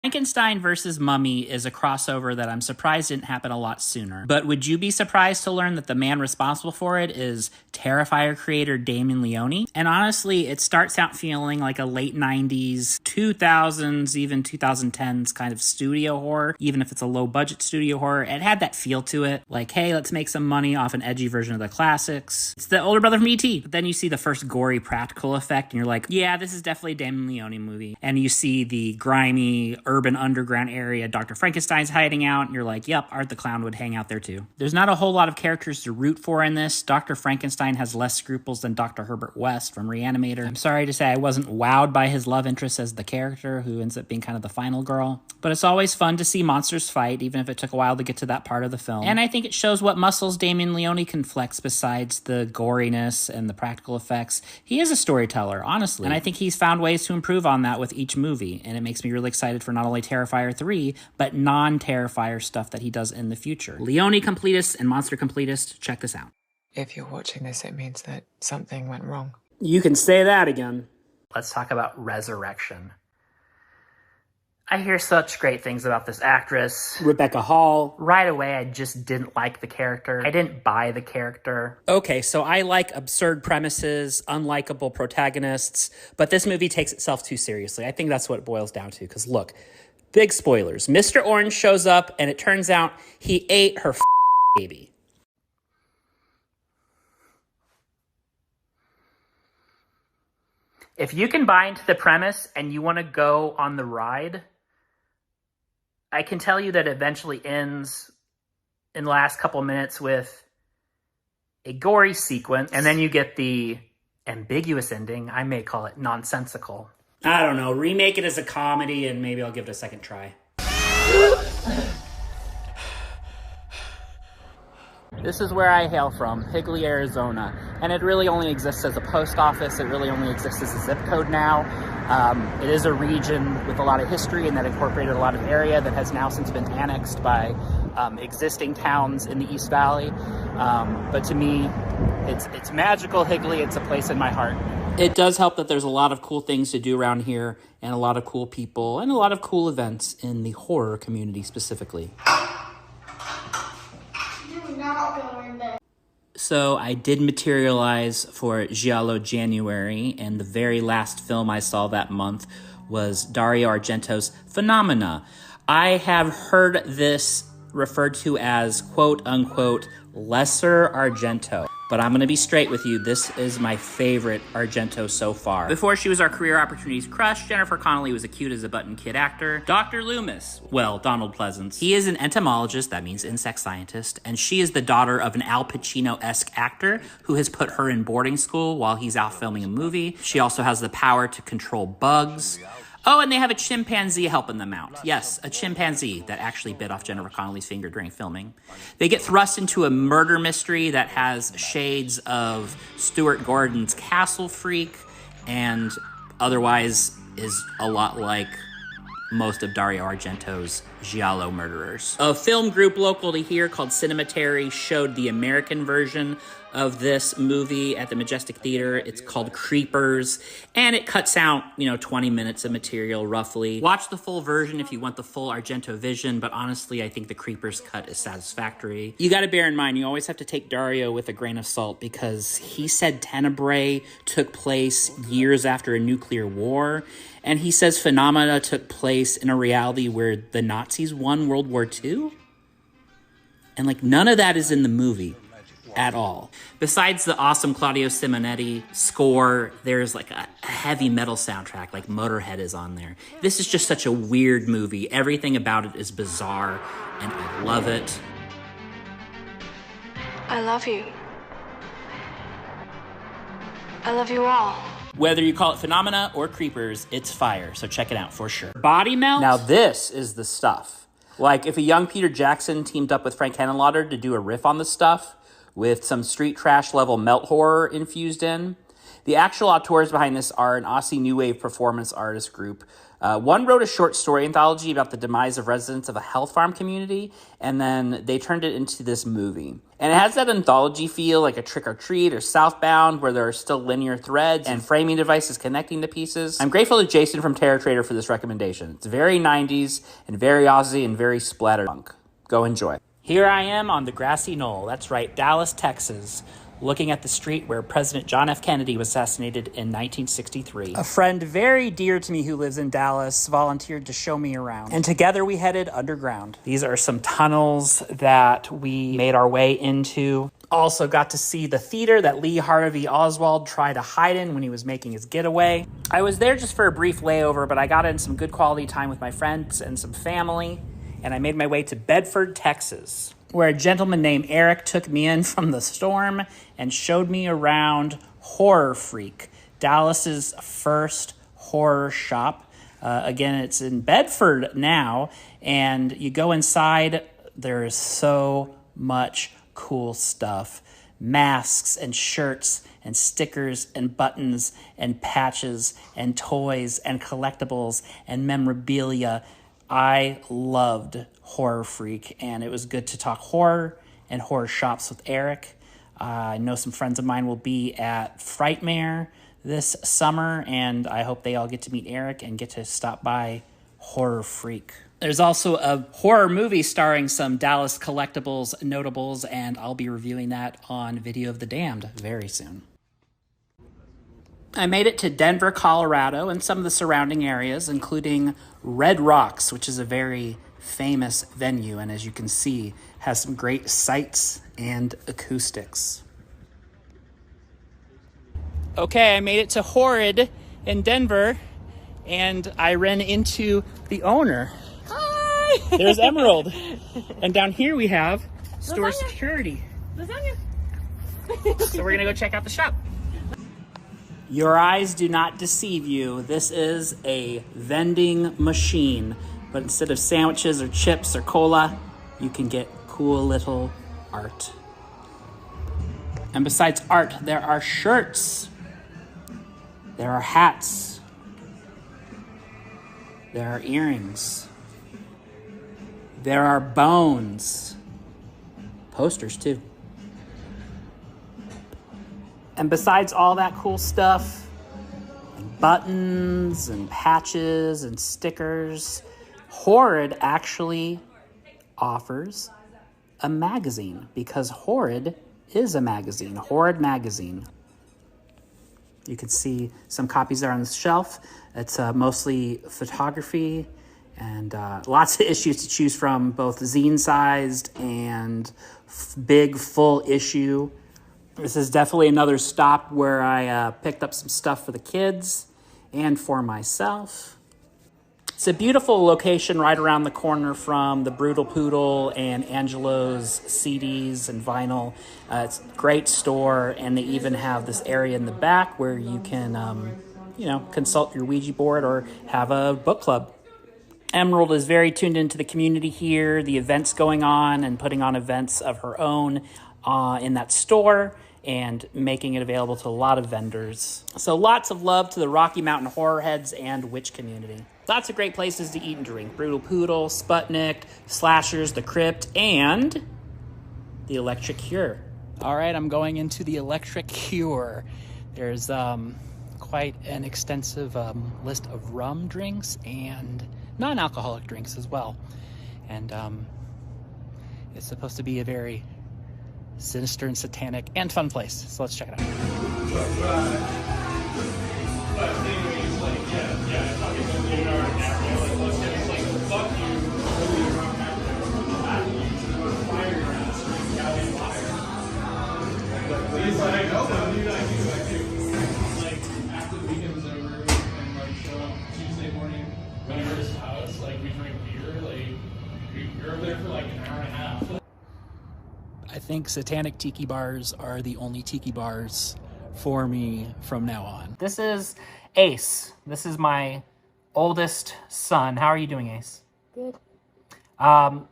Frankenstein vs. Mummy is a crossover that I'm surprised didn't happen a lot sooner. But would you be surprised to learn that the man responsible for it is Terrifier creator Damien Leone? And honestly, it starts out feeling like a late 90s, 2000s, even 2010s kind of studio horror, even if it's a low-budget studio horror. It had that feel to it. Like, hey, let's make some money off an edgy version of the classics. It's the older brother from E.T. But then you see the first gory practical effect, and you're like, yeah, this is definitely a Damien Leone movie. And you see the grimy, urban underground area Dr. Frankenstein's hiding out, and you're like, yep, Art the Clown would hang out there too. There's not a whole lot of characters to root for in this. Dr. Frankenstein has less scruples than Dr. Herbert West from Reanimator. I'm sorry to say I wasn't wowed by his love interest as the character, who ends up being kind of the final girl. But it's always fun to see monsters fight, even if it took a while to get to that part of the film. And I think it shows what muscles Damien Leone can flex besides the goriness and the practical effects. He is a storyteller, honestly. And I think he's found ways to improve on that with each movie. And it makes me really excited for not only Terrifier 3, but non-Terrifier stuff that he does in the future. Leone Completist and Monster Completist, check this out. If you're watching this, it means that something went wrong. You can say that again. Let's talk about Resurrection. I hear such great things about this actress, Rebecca Hall. Right away, I just didn't like the character. I didn't buy the character. Okay, so I like absurd premises, unlikable protagonists, but this movie takes itself too seriously. I think that's what it boils down to, because look, big spoilers. Mr. Orange shows up, and it turns out he ate her baby. If you can buy into the premise and you want to go on the ride, I can tell you that it eventually ends in the last couple minutes with a gory sequence, and then you get the ambiguous ending. I may call it nonsensical. I don't know. Remake it as a comedy, and maybe I'll give it a second try. This is where I hail from, Higley, Arizona. And it really only exists as a post office. It really only exists as a zip code now. It is a region with a lot of history and that incorporated a lot of area that has now since been annexed by existing towns in the East Valley. But to me, it's magical, Higley. It's a place in my heart. It does help that there's a lot of cool things to do around here and a lot of cool people and a lot of cool events in the horror community specifically. So I did materialize for Giallo January, and the very last film I saw that month was Dario Argento's Phenomena. I have heard this referred to as quote-unquote lesser Argento, but I'm gonna be straight with you. This is my favorite Argento so far. Before she was our career opportunities crush, Jennifer Connelly was a cute as a button kid actor. Dr. Loomis, well, Donald Pleasance. He is an entomologist, that means insect scientist, and she is the daughter of an Al Pacino-esque actor who has put her in boarding school while he's out filming a movie. She also has the power to control bugs. Oh, and they have a chimpanzee helping them out. Yes, a chimpanzee that actually bit off Jennifer Connelly's finger during filming. They get thrust into a murder mystery that has shades of Stuart Gordon's Castle Freak and otherwise is a lot like most of Dario Argento's giallo murderers. A film group local to here called Cinematary showed the American version of this movie at the Majestic Theater. It's called Creepers, and it cuts out, 20 minutes of material roughly. Watch the full version if you want the full Argento vision, but honestly, I think the Creepers cut is satisfactory. You gotta bear in mind, you always have to take Dario with a grain of salt because he said Tenebrae took place years after a nuclear war, and he says Phenomena took place in a reality where the Nazis won World War II? And none of that is in the movie at all. Besides the awesome Claudio Simonetti score, there's a heavy metal soundtrack, like Motorhead is on there. This is just such a weird movie. Everything about it is bizarre, and I love it. I love you. I love you all. Whether you call it Phenomena or Creepers, it's fire, so check it out for sure. Body Melt? Now this is the stuff. If a young Peter Jackson teamed up with Frank Henenlotter to do a riff on the stuff, with some street trash level melt horror infused in. The actual auteurs behind this are an Aussie new wave performance artist group. One wrote a short story anthology about the demise of residents of a health farm community, and then they turned it into this movie. And it has that anthology feel, like a Trick or Treat or Southbound, where there are still linear threads and framing devices connecting the pieces. I'm grateful to Jason from Terror Trader for this recommendation. It's very 90s and very Aussie and very splatterpunk. Go enjoy. Here I am on the grassy knoll, that's right, Dallas, Texas, looking at the street where President John F. Kennedy was assassinated in 1963. A friend very dear to me who lives in Dallas volunteered to show me around, and together we headed underground. These are some tunnels that we made our way into. Also got to see the theater that Lee Harvey Oswald tried to hide in when he was making his getaway. I was there just for a brief layover, but I got in some good quality time with my friends and some family, and I made my way to Bedford, Texas, where a gentleman named Eric took me in from the storm and showed me around Horror Freak, Dallas's first horror shop. Again, it's in Bedford now, and you go inside, there is so much cool stuff. Masks and shirts and stickers and buttons and patches and toys and collectibles and memorabilia. I loved Horror Freak, and it was good to talk horror and horror shops with Eric. I know some friends of mine will be at Frightmare this summer, and I hope they all get to meet Eric and get to stop by Horror Freak. There's also a horror movie starring some Dallas collectibles notables, and I'll be reviewing that on Video of the Damned very soon. I made it to Denver, Colorado, and some of the surrounding areas, including Red Rocks, which is a very famous venue, and as you can see, has some great sights and acoustics. Okay, I made it to Horrid in Denver, and I ran into the owner. Hi! There's Emerald. And down here we have store security. Lasagna. So we're gonna go check out the shop. Your eyes do not deceive you. This is a vending machine, but instead of sandwiches or chips or cola, you can get cool little art. And besides art, there are shirts, there are hats, there are earrings, there are bones, posters too. And besides all that cool stuff, and buttons and patches and stickers, Horrid actually offers a magazine, because Horrid is a magazine, Horrid Magazine. You can see some copies there on the shelf. It's mostly photography and lots of issues to choose from, both zine-sized and big full issue This is definitely another stop where I picked up some stuff for the kids and for myself. It's a beautiful location right around the corner from the Brutal Poodle and Angelo's CDs and vinyl. It's a great store, and they even have this area in the back where you can, consult your Ouija board or have a book club. Emerald is very tuned into the community here, the events going on, and putting on events of her own in that store and making it available to a lot of vendors. So lots of love to the Rocky Mountain horror heads and witch community. Lots of great places to eat and drink. Brutal Poodle, Sputnik, Slashers, The Crypt, and the Electric Cure. All right, I'm going into the Electric Cure. There's quite an extensive list of rum drinks and non-alcoholic drinks as well. And it's supposed to be a very sinister and satanic and fun place. So let's check it out. I think satanic tiki bars are the only tiki bars for me from now on. This is Ace. This is my oldest son. How are you doing, Ace? Good.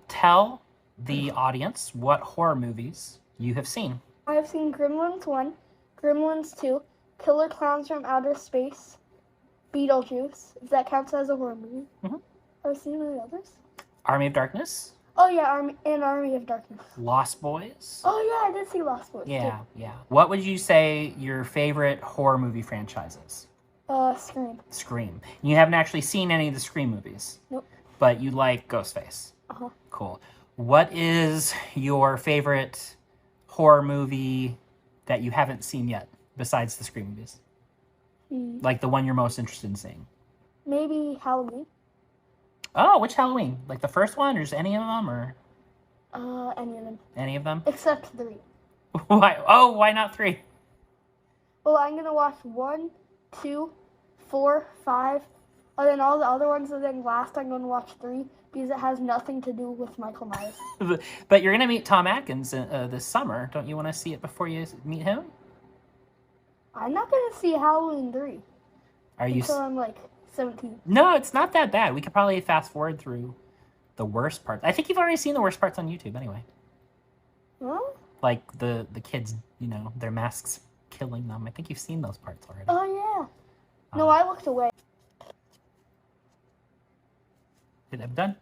Tell the audience what horror movies you have seen. I have seen Gremlins 1, Gremlins 2, Killer Clowns from Outer Space, Beetlejuice, if that counts as a horror movie. Mm-hmm. Have you seen any others? Army of Darkness. Oh yeah, Army of Darkness. Lost Boys. Oh yeah, I did see Lost Boys. Yeah, too. yeah. What would you say your favorite horror movie franchise is? Scream. Scream. You haven't actually seen any of the Scream movies? Nope. But you like Ghostface? Uh-huh. Cool. What is your favorite horror movie that you haven't seen yet, besides the Scream movies? Like the one you're most interested in seeing? Maybe Halloween. Oh, which Halloween? Like the first one, or just any of them, or? Any of them. Any of them? Except 3. Why? Oh, why not 3? Well, I'm gonna watch 1, 2, 4, 5, and then all the other ones, and then last I'm gonna watch 3 because it has nothing to do with Michael Myers. But you're gonna meet Tom Atkins this summer. Don't you want to see it before you meet him? I'm not gonna see Halloween 3. Are you? Until I'm like 17. No, it's not that bad. We could probably fast forward through the worst parts. I think you've already seen the worst parts on YouTube anyway. Huh? Like the kids, their masks killing them. I think you've seen those parts already. Oh yeah. No, I looked away. I'm done.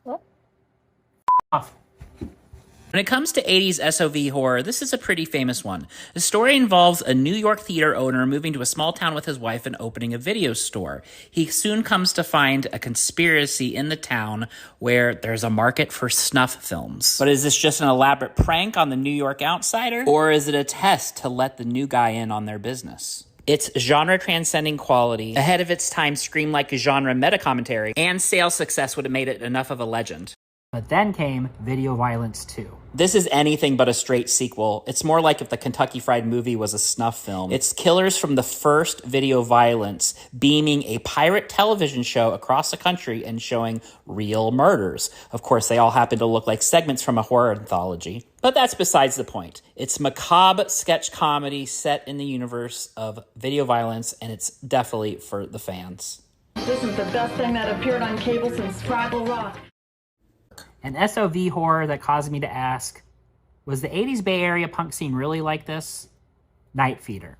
What? Off. When it comes to 80s SOV horror, this is a pretty famous one. The story involves a New York theater owner moving to a small town with his wife and opening a video store. He soon comes to find a conspiracy in the town where there's a market for snuff films. But is this just an elaborate prank on the New York outsider? Or is it a test to let the new guy in on their business? Its genre-transcending quality, ahead of its time Scream-like genre meta-commentary, and sales success would have made it enough of a legend. But then came Video Violence 2. This is anything but a straight sequel. It's more like if the Kentucky Fried Movie was a snuff film. It's killers from the first Video Violence beaming a pirate television show across the country and showing real murders. Of course, they all happen to look like segments from a horror anthology. But that's besides the point. It's macabre sketch comedy set in the universe of Video Violence, and it's definitely for the fans. This is the best thing that appeared on cable since Fraggle Rock. An SOV horror that caused me to ask, was the 80s Bay Area punk scene really like this? Night Feeder.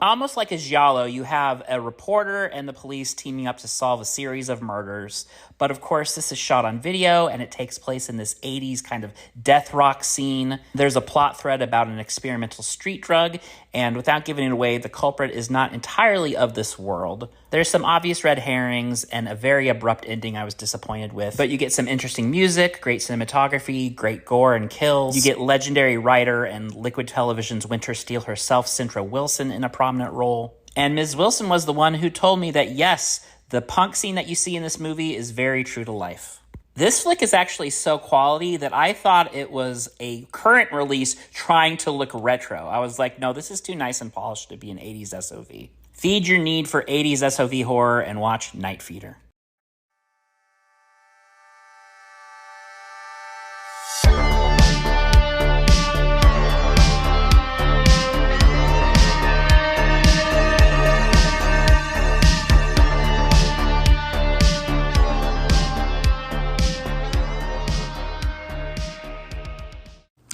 Almost like a giallo, you have a reporter and the police teaming up to solve a series of murders. But of course, this is shot on video and it takes place in this 80s kind of death rock scene. There's a plot thread about an experimental street drug, and without giving it away, the culprit is not entirely of this world. There's some obvious red herrings and a very abrupt ending I was disappointed with. But you get some interesting music, great cinematography, great gore and kills. You get legendary writer and Liquid Television's Winter Steel herself, Centra Wilson, in a prominent role. And Ms. Wilson was the one who told me that yes, the punk scene that you see in this movie is very true to life. This flick is actually so quality that I thought it was a current release trying to look retro. I was like, no, this is too nice and polished to be an 80s SOV. Feed your need for 80s SOV horror and watch Night Feeder.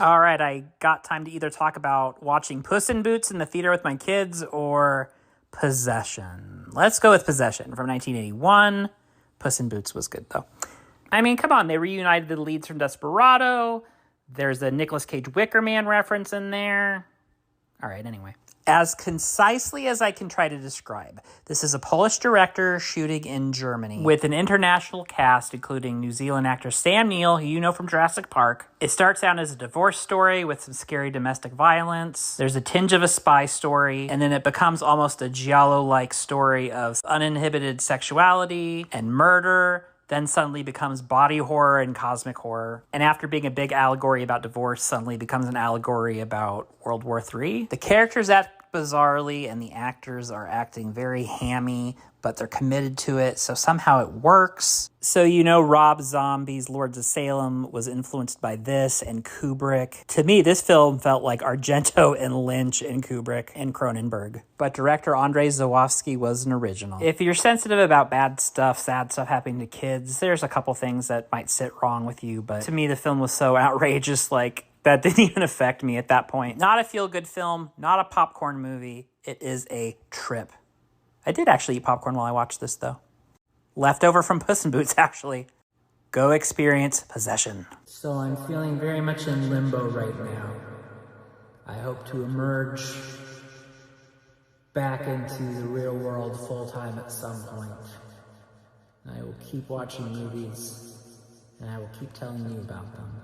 All right, I got time to either talk about watching Puss in Boots in the theater with my kids or Possession. Let's go with Possession from 1981. Puss in Boots was good, though. I mean, come on, they reunited the leads from Desperado. There's a Nicolas Cage Wicker Man reference in there. All right, anyway. As concisely as I can try to describe, this is a Polish director shooting in Germany with an international cast, including New Zealand actor Sam Neill, who you know from Jurassic Park. It starts out as a divorce story with some scary domestic violence. There's a tinge of a spy story, and then it becomes almost a giallo-like story of uninhibited sexuality and murder, then suddenly becomes body horror and cosmic horror. And after being a big allegory about divorce, suddenly becomes an allegory about World War III. The characters act bizarrely, and the actors are acting very hammy, but they're committed to it, so somehow it works. So you know Rob Zombie's Lords of Salem was influenced by this and Kubrick. To me, this film felt like Argento and Lynch and Kubrick and Cronenberg. But director Andrzej Zawadzki was an original. If you're sensitive about bad stuff, sad stuff happening to kids, there's a couple things that might sit wrong with you, but to me the film was so outrageous, that didn't even affect me at that point. Not a feel-good film, not a popcorn movie. It is a trip. I did actually eat popcorn while I watched this, though. Leftover from Puss in Boots, actually. Go experience Possession. So I'm feeling very much in limbo right now. I hope to emerge back into the real world full-time at some point. I will keep watching movies, and I will keep telling you about them.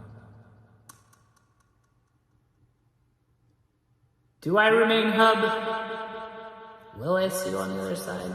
Do I remain Hub? Will I see you on the other side?